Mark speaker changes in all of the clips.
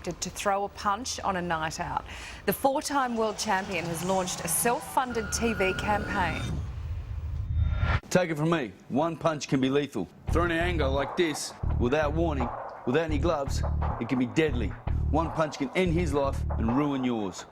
Speaker 1: expected to throw a punch on a night out. The four-time world champion has launched a self-funded TV campaign.
Speaker 2: Take it from me, one punch can be lethal. Thrown in anger like this, without warning, without any gloves, it can be deadly. One punch can end his life and ruin yours.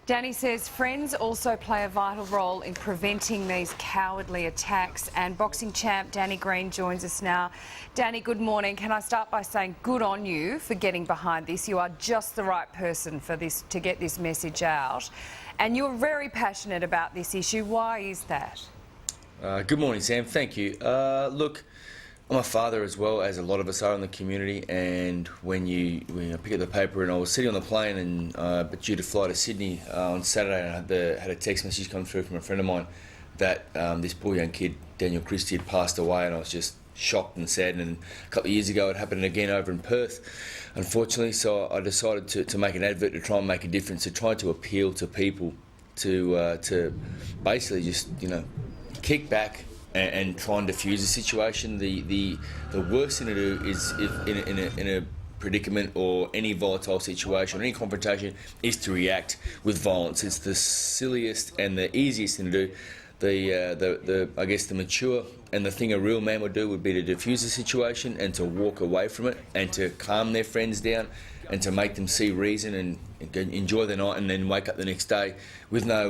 Speaker 1: Danny says friends also play a vital role in preventing these cowardly attacks, and boxing champ Danny Green joins us now. Danny, good morning. Can I start by saying good on you for getting behind this? You are just the right person for this, to get this message out, and you're very passionate about this issue. Why is that?
Speaker 3: Good morning, Sam. Thank you. Look, I'm a father as well, as a lot of us are in the community, and when you pick up the paper, and I was sitting on the plane and but due to fly to Sydney on Saturday, and I had a text message come through from a friend of mine that this poor young kid, Daniel Christie, had passed away, and I was just shocked and saddened. And a couple of years ago it happened again over in Perth, unfortunately, so I decided to make an advert to try and make a difference, to try to appeal to people to basically just, kick back and try and diffuse the situation. The worst thing to do is, if in a predicament or any volatile situation or any confrontation, is to react with violence. It's the silliest and the easiest thing to do. I guess the mature and the thing a real man would do would be to diffuse the situation and to walk away from it and to calm their friends down and to make them see reason and enjoy the night, and then wake up the next day with no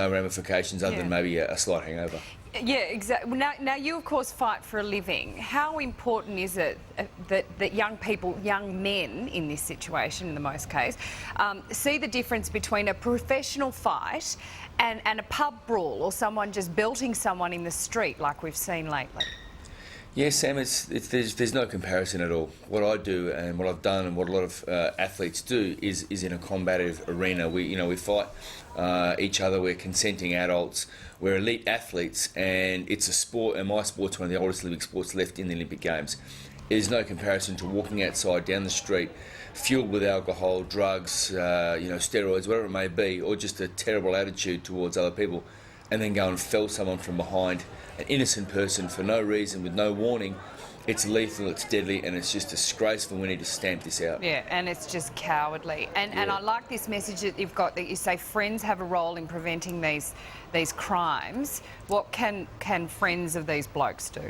Speaker 3: ramifications other than maybe a slight hangover.
Speaker 1: Yeah, exactly. Now you of course fight for a living. How important is it that young people, young men in this situation in the most case, see the difference between a professional fight and a pub brawl, or someone just belting someone in the street like we've seen lately?
Speaker 3: Yeah, Sam, there's no comparison at all. What I do and what I've done and what a lot of athletes do is in a combative arena. We fight each other. We're consenting adults. We're elite athletes, and it's a sport. And my sport's one of the oldest living sports left in the Olympic Games. There's no comparison to walking outside down the street, fueled with alcohol, drugs, steroids, whatever it may be, or just a terrible attitude towards other people, and then go and fell someone from behind, an innocent person, for no reason, with no warning. It's lethal, it's deadly, and it's just disgraceful. We need to stamp this out.
Speaker 1: Yeah, and it's just cowardly. And I like this message that you've got, that you say friends have a role in preventing these crimes. What can friends of these blokes do?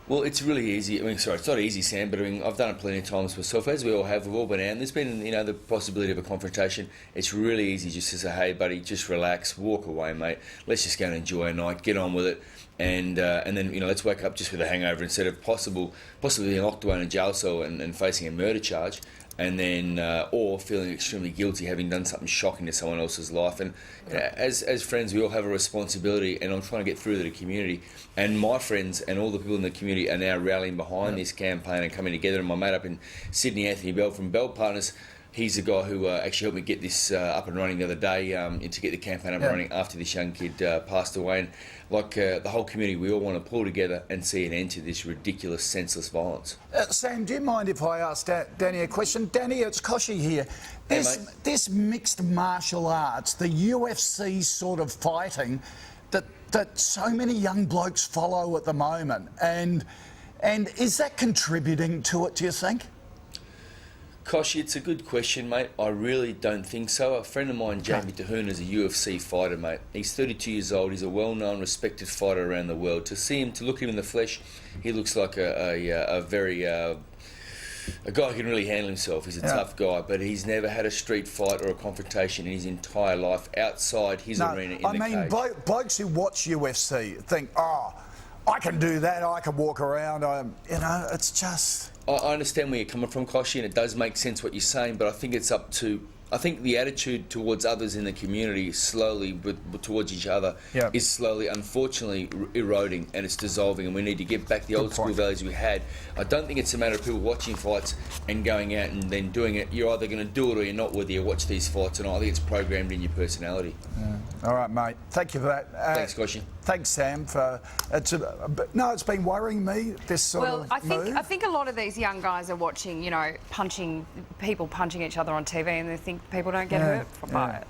Speaker 3: Well, it's really easy. It's not easy, Sam, but I've done it plenty of times myself, as we all have. We've all been out, and there's been, the possibility of a confrontation. It's really easy just to say, hey, buddy, just relax, walk away, mate. Let's just go and enjoy a night, get on with it, and then, let's wake up just with a hangover instead of possibly being locked away in a jail cell and facing a murder charge, and then or feeling extremely guilty having done something shocking to someone else's life. And as friends, we all have a responsibility, and I'm trying to get through to the community. And my friends and all the people in the community are now rallying behind this campaign and coming together. And my mate up in Sydney, Anthony Bell from Bell Partners, he's the guy who actually helped me get this up and running the other day, to get the campaign up and running after this young kid passed away. And like the whole community, we all want to pull together and see an end to this ridiculous, senseless violence.
Speaker 4: Sam, do you mind if I ask Danny a question? Danny, it's Koshi here. This mixed martial arts, the UFC sort of fighting that so many young blokes follow at the moment, and is that contributing to it, do you think?
Speaker 3: Koshi, it's a good question, mate. I really don't think so. A friend of mine, Jamie Terhune, is a UFC fighter, mate. He's 32 years old. He's a well-known, respected fighter around the world. To look at him in the flesh, he looks like a guy who can really handle himself. He's a tough guy, but he's never had a street fight or a confrontation in his entire life outside his arena in the cage.
Speaker 4: Blokes who watch UFC think, oh, I can do that, I can walk around, it's just...
Speaker 3: I understand where you're coming from, Koshi, and it does make sense what you're saying, but I think it's up to... I think the attitude towards others in the community slowly, towards each other, is slowly, unfortunately, eroding, and it's dissolving, and we need to get back the old school values we had. I don't think it's a matter of people watching fights and going out and then doing it. You're either going to do it or you're not, whether you watch these fights or not. I think it's programmed in your personality.
Speaker 4: All right, mate. Thank you for that.
Speaker 3: Thanks, Koshi.
Speaker 4: Thanks, Sam. It's been worrying me, this sort of move.
Speaker 1: I think a lot of these young guys are watching, people punching each other on TV, and they think people don't get hurt by it.